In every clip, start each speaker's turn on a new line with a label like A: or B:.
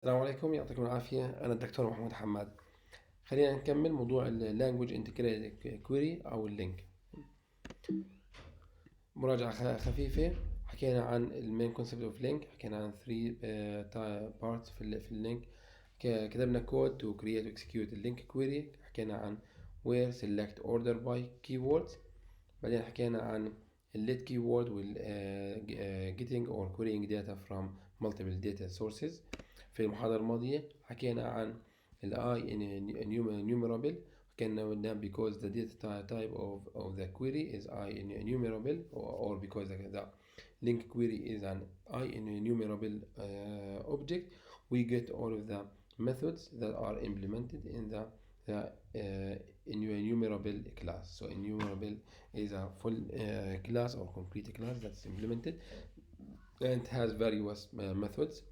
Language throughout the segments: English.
A: السلام عليكم، يعطيكم العافية. أنا الدكتور محمود حماد. خلينا نكمل موضوع ال Language Integrated Query أو اللينك. مراجعة خفيفة. حكينا عن المين كونسبت اوف لينك، حكينا عن 3 parts في اللينك. كتبنا كود to create و execute اللينك query. حكينا عن where select order by keywords. بعدين حكينا عن let keyword وال getting or querying data from multiple data sources. في المحاضرة الماضية حكينا عن ال I enumerable. حكينا because the data type of the query is I enumerable or because the link query is an I enumerable object, we get all of the methods that are implemented in the enumerable class. So enumerable is a full class or complete class that's implemented and has various methods.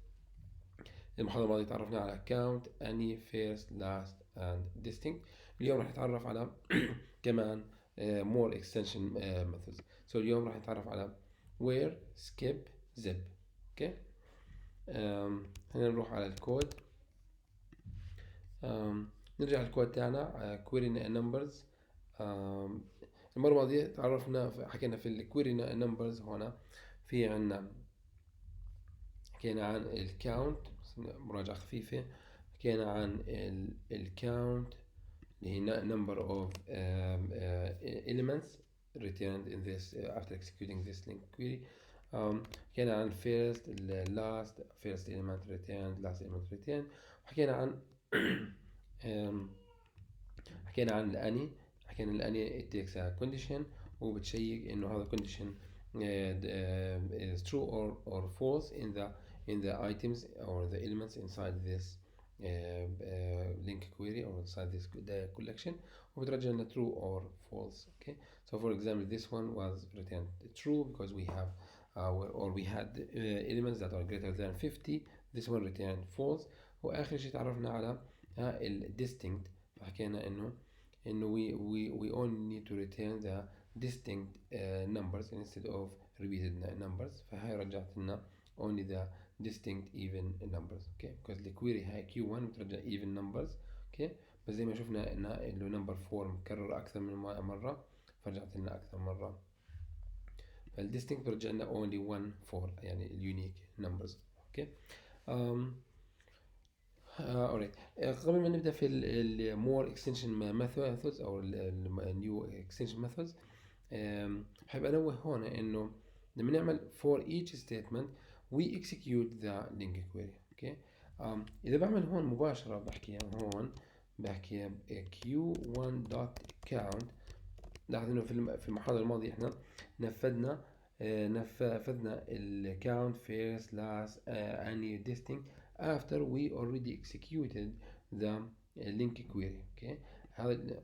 A: المحاضرة الماضية تعرفنا على count, any, first, last and distinct. اليوم راح نتعرف على كمان more extension methods. So اليوم راح نتعرف على where, skip, zip. اوكي. هنا نروح على الكود. نرجع للكود تاعنا query numbers. المرة الماضية تعرفنا حكينا في ال query numbers. هنا في عنا حكينا عن الكاونت، مراجعة خفيفة. حكينا عن الكاونت اللي هي number of elements returned in this after executing this link query. حكينا عن first, last, first element returned, last element returned. حكينا عن حكينا عن الأني. حكينا الأني it takes a condition وبتشيك إنه هذا condition is true or false in the items or the elements inside this link query or inside this collection, وبترجع لنا true or false. Okay, so for example this one was returned true because we have we had elements that are greater than 50. this one returned false. واخر شيء تعرفنا على ال distinct. فحكينا انه we only need to return the distinct numbers instead of repeated numbers. فهي رجعت لنا only the distinct even numbers. okay, because the query هاي q1 بترجع even numbers. okay, بس زي ما شفنا ان له number 4 مكرر اكثر من مرة فرجعت لنا اكثر مرة. فالديستنكت بترجع لنا only 1 4 يعني الunique numbers. okay. alright. قبل ما نبدأ في ال more extension methods أو ال new extension methods، حابب أنوه هون إنه لما نعمل for each statement we execute the link query. okay. إذا بعمل هون مباشرة بحكي هون بحكي q1.count. لاحظ إنه في المحاضرة الماضية إحنا نفذنا ال count, first, last, any, distinct after we already executed the link query. okay. هذا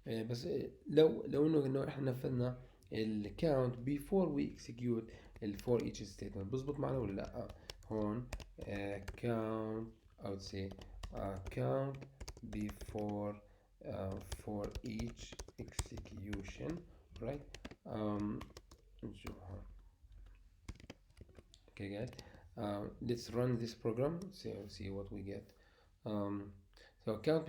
A: بس لو انه احنا نفذنا ال count before we execute ال for each statement بزبط معنا ولا لا؟ هون count I would say count before for each execution, right? نشوف هون. okay guys, let's run this program, see what we get. So count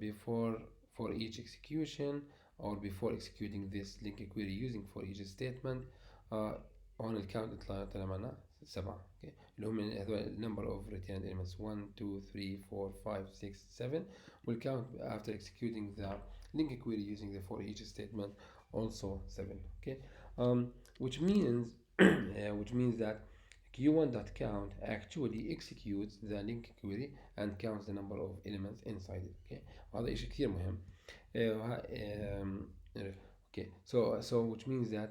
A: before for each execution or before executing this link query using for each statement. on الكاونت طلع معنا 7. okay. اللي هم هذول number of returned elements 1 2 3 4 5 6 7. we'll count after executing the link query using the for each statement also 7. okay. which means that q1.count actually executes the link query and counts the number of elements inside it. okay. وهذا إشي كثير مهم. okay. So which means that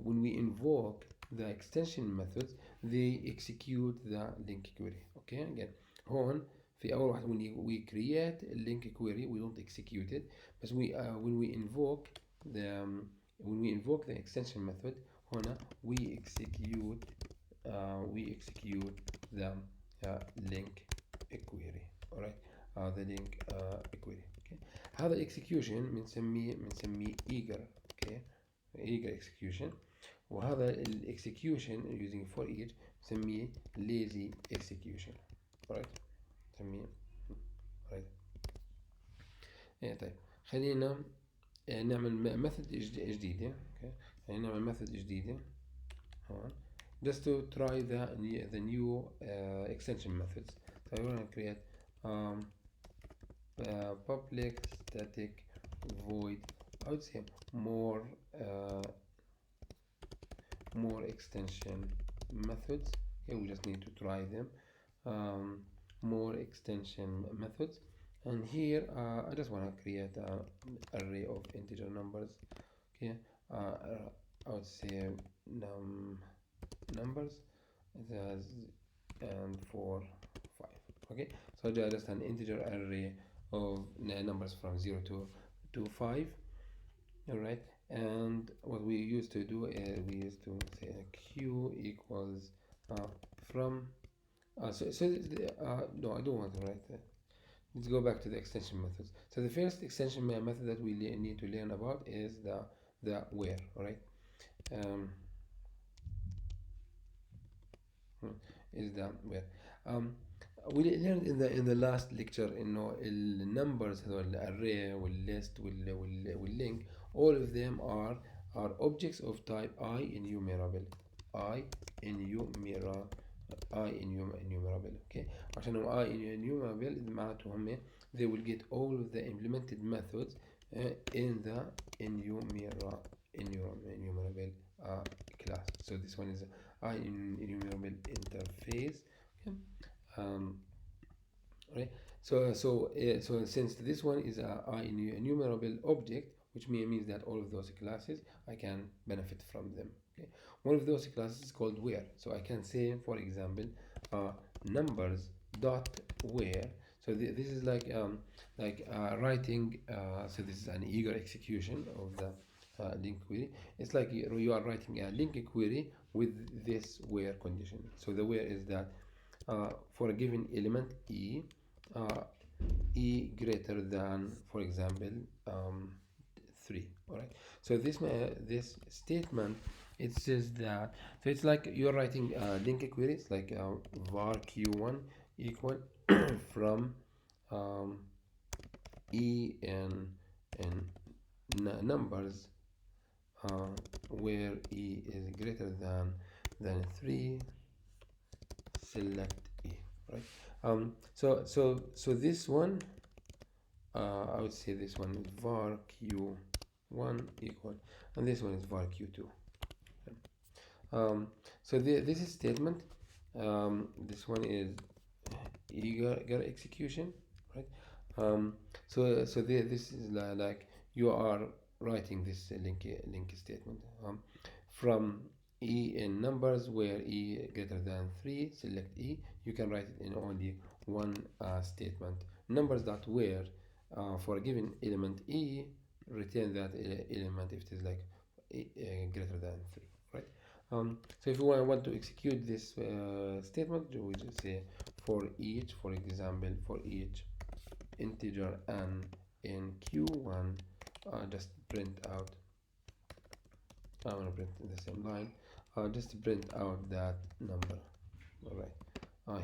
A: when we invoke the extension methods they execute the link query. okay. again هون في أول واحد when we create a link query we don't execute it, but when we invoke the extension method هنا we execute the link query. alright. the link query. okay. هذا الاكسكيوشن بنسميه eager. okay. eager execution. وهذا الاكسكيوشن using for each بنسميه lazy execution. alright. نسميه right. طيب خلينا نعمل ميثود جديدة. اوكي خلينا نعمل ميثود جديدة هون just to try the new extension methods. So we're going to create public static void, I would say more extension methods. Okay, we just need to try them. More extension methods, and here I just want to create an array of integer numbers. Okay, I would say numbers as and 4 5. Okay, so just an integer array of numbers from 0 to 5. All right, and what we used to do is we used to say q equals from no, I don't want to write that. Let's go back to the extension methods. So the first extension method that we need to learn about is the where. All right, is the where. We learned in the last lecture إنه النمبers هذول الارray والlist والlink, all of them are objects of type I enumerable. Okay, عشان هم I enumerable معناته هم they will get all of the implemented methods in the enumerable class. So this one is I enumerable interface. Okay. Right, so since this one is a enumerable object, which means that all of those classes I can benefit from them. Okay, one of those classes is called where, so I can say, for example, numbers dot where. So this is like writing, so this is an eager execution of the LINQ query. It's like you are writing a LINQ query with this where condition. So the where is that for a given element e greater than, for example, 3. All right, so this statement, it says that, so it's like you're writing LINQ query. It's like var q1 equal from e in numbers where e is greater than 3, select e. Right, so this one, I would say this one is var q1 equal, and this one is var q2. So this is statement, this one is eager execution, right? So this is like you are writing this LINQ statement from e in numbers where e greater than 3, select e. You can write it in only one statement. Numbers dot where for a given element e, return that element if it is like greater than 3, right? So if we want to execute this statement, we just say for each, for example, for each integer n in q1, just print out, I'm going to print in the same line, just print out that number. All right,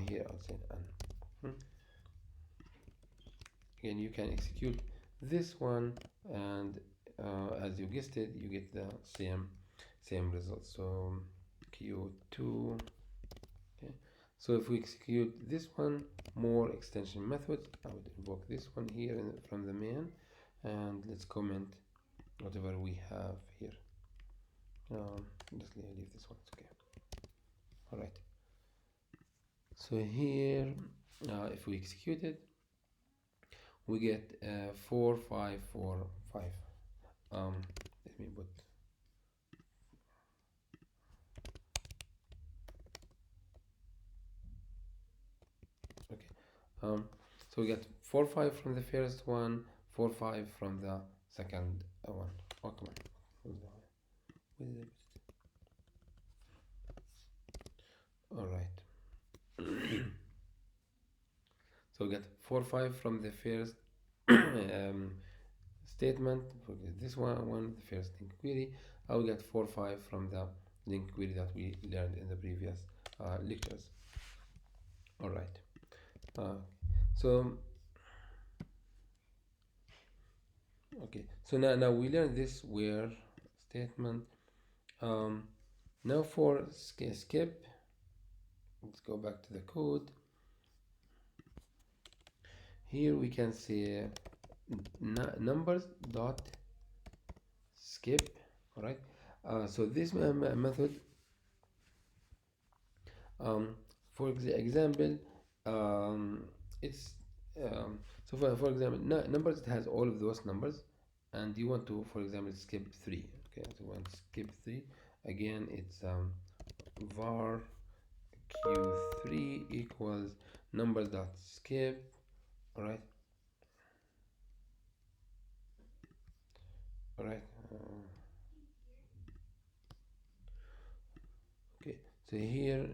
A: here I'll say n. Again, you can execute this one, and as you guessed it, you get the same result. So q2. Okay, so if we execute this one, more extension methods, I would invoke this one here from the main, and let's comment whatever we have here. Just leave this one, it's okay. All right, so here if we execute it, we get 4 5 4 5. Let me put, okay, so we get 4 5 from the first one, 4 5 from the second one. Oh, come on. All right. So we get 4 5 from the first statement, for this one, the first LINQ query. I will get 4 5 from the LINQ query that we learned in the previous lectures. All right. So okay, so now we learn this where statement. um Now for skip, let's go back to the code. Here we can say numbers dot skip. All right. So this method, um, for example, um, it's so for example, numbers, it has all of those numbers, and you want to, for example, skip 3. Okay, so we want to skip 3. Again, it's var q3 equals numbers dot skip. All right, all right. Okay, so here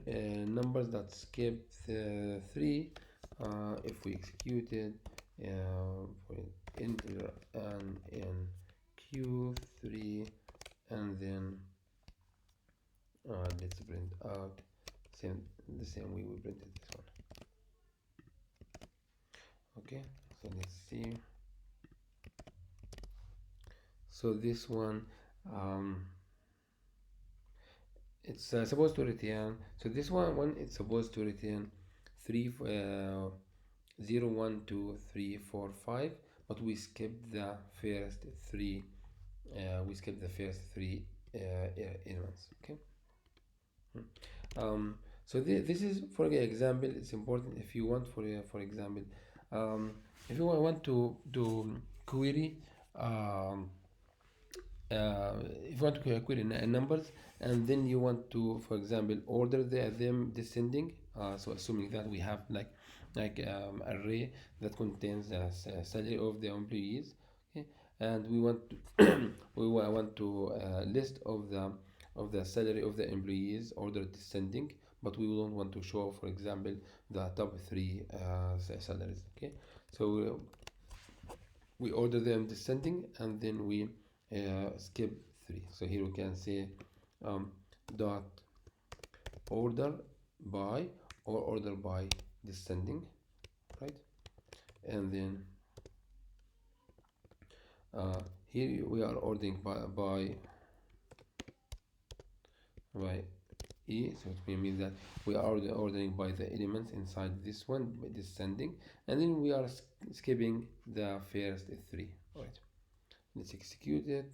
A: numbers that skip 3. If we execute it for integer and in q3, and then let's print out the same way we printed this one. Okay, so let's see. So this one, um, it's supposed to return. So this one it's supposed to return 3 0 1 2 3 4 5, but we skipped the first three. We skipped the first three elements. Okay. So this is, for example, it's important if you want, for example, um, if you want to do query, um, if you want to query numbers, and then you want to, for example, order them descending. So assuming that we have like array that contains the salary of the employees. Okay, and we want to want to list of the salary of the employees order descending, but we don't want to show, for example, the top three salaries. Okay, so we order them descending, and then we skip 3. So here we can say um, dot order by, or order by descending, right? And then here we are ordering by e, so it means that we are ordering by the elements inside this one by descending, and then we are skipping the first 3. Right, let's execute it.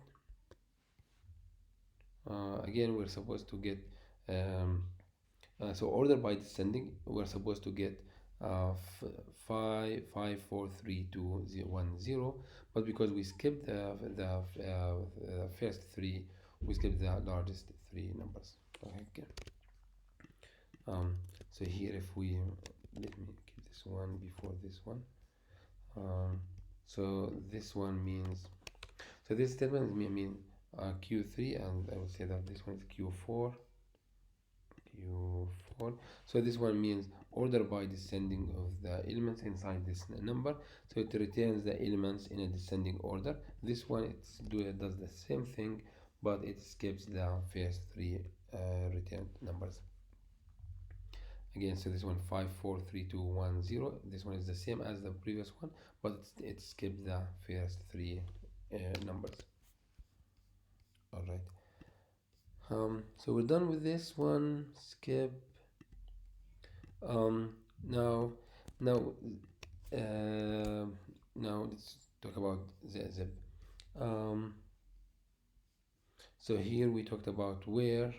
A: Again, we're supposed to get so order by descending, we're supposed to get 5 5 4 3 2 0 1 0, but because we skipped the first 3, we skipped the largest 3 numbers. Okay. So here, if we let me keep this one before this one. So this one means, so this statement mean q3, and I would say that this one is q4. q4. So this one means order by descending of the elements inside this number, so it returns the elements in a descending order. This one does the same thing, but it skips the first 3 returned numbers. Again, so this one 5 4 3 2 1 0, this one is the same as the previous one, but it skips the first 3 numbers. All right. So we're done with this one. Skip. Now, now, now let's talk about zip. So here we talked about where.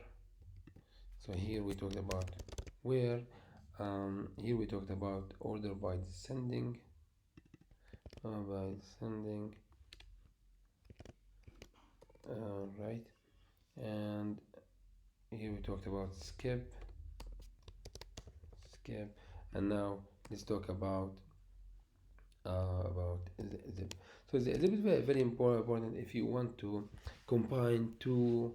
A: So here we talked about where. Here we talked about order by descending. Right. And here we talked about skip. And now let's talk about zip. So zip is very important if you want to combine two,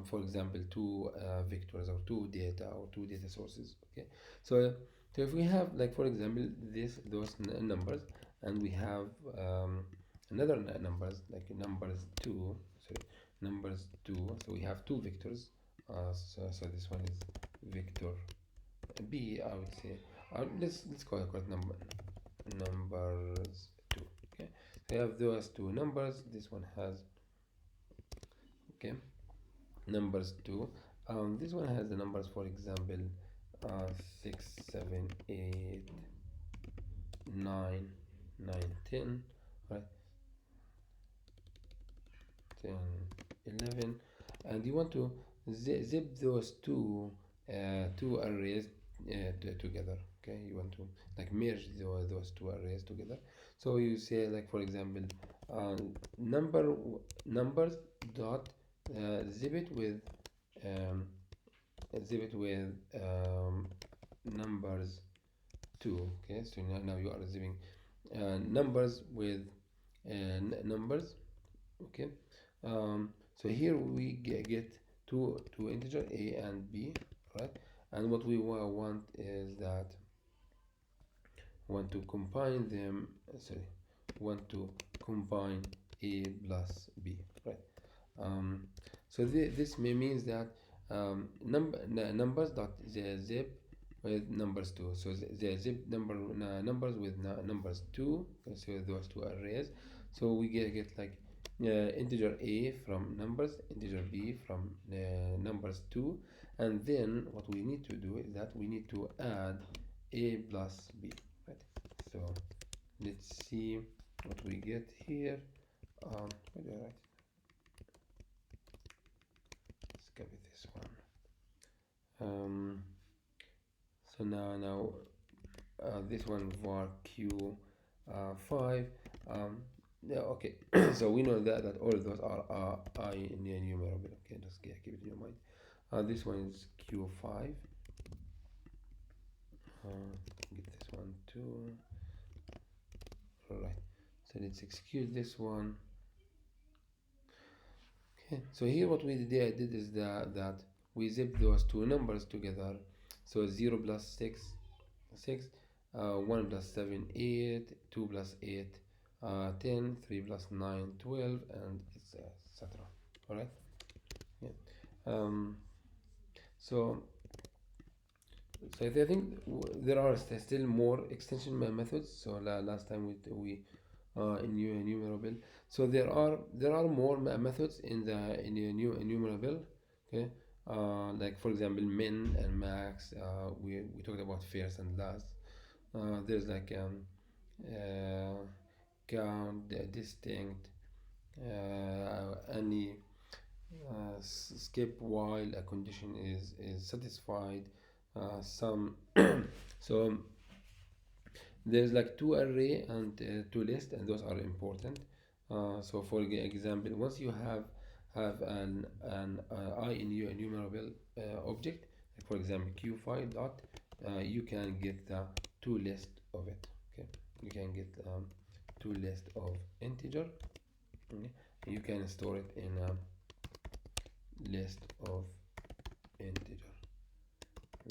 A: for example, two vectors or two data or two data sources. Okay, so if we have, like, for example, those numbers, and we have another numbers like numbers 2, so we have two vectors. So this one is vector B, I would say. Let's call it number numbers 2. Okay, so I have those two numbers. This one has, okay, numbers 2. This one has the numbers, for example, 6, 7, 8, 9, 9, 10, right? 10, 11, and you want to zip those two arrays together. Okay, you want to like merge those two arrays together. So you say, like, for example, uh, numbers dot zip it with um, numbers 2. Okay, so now you are zipping numbers with numbers. Okay, so here we get two integer a and b, right? And what we want is that want to combine them, sorry, want to combine a plus b, right? um, so this means that numbers dot zip with numbers 2. So the zip numbers with numbers 2. So those two arrays. So we get like integer a from numbers, integer b from numbers 2, and then what we need to do is that we need to add a plus b, right? So let's see what we get here. What do I write? Let's go with this one. So now this one var q 5. Yeah, okay. So we know that all of those are I enumerable. Okay, just keep it in your mind. This one is q5. Get this one too. All right. So let's execute this one. Okay. So here what we did is that we zip those two numbers together. So 0 plus 6, 6, 1 plus 7, 8, 2 plus 8, 10, 3 plus 9, 12, and etc. Alright? Yeah. So, so I think there are still more extension methods. So last time we enumerable. So there are more methods in the new enumerable. Okay, like for example min and max. We talked about first and last. There's like count, distinct, any skip while a condition is satisfied. Some so there's like two array and two list, and those are important. So for example, once you have an I in your enumerable object, like for example q5 dot, you can get the two list of it. Okay, you can get two list of integer. Okay? You can store it in a list of integer.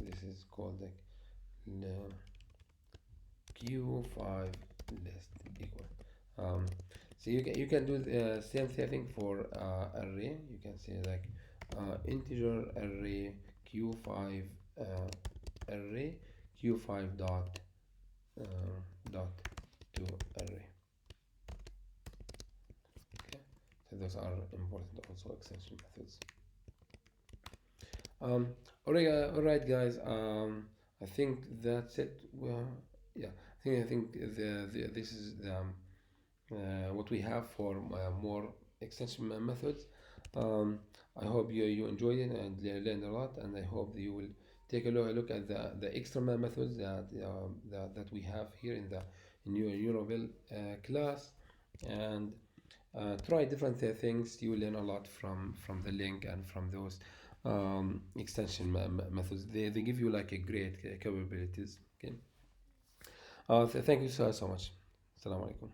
A: This is called like q5 list equal. So you can do the same thing for array. You can say like integer array q5 array q5 dot to array. Okay, so those are important also extension methods. All right, guys. I think that's it. Well, yeah. I think this is what we have for more extension methods. I hope you enjoyed it and learned a lot, and I hope you will take a look at the extra methods that we have here in the new Universal class, and try different things. You will learn a lot from the LINQ and from those extension methods. They give you like a great capabilities. Okay. Thank you so much. Assalamu alaikum.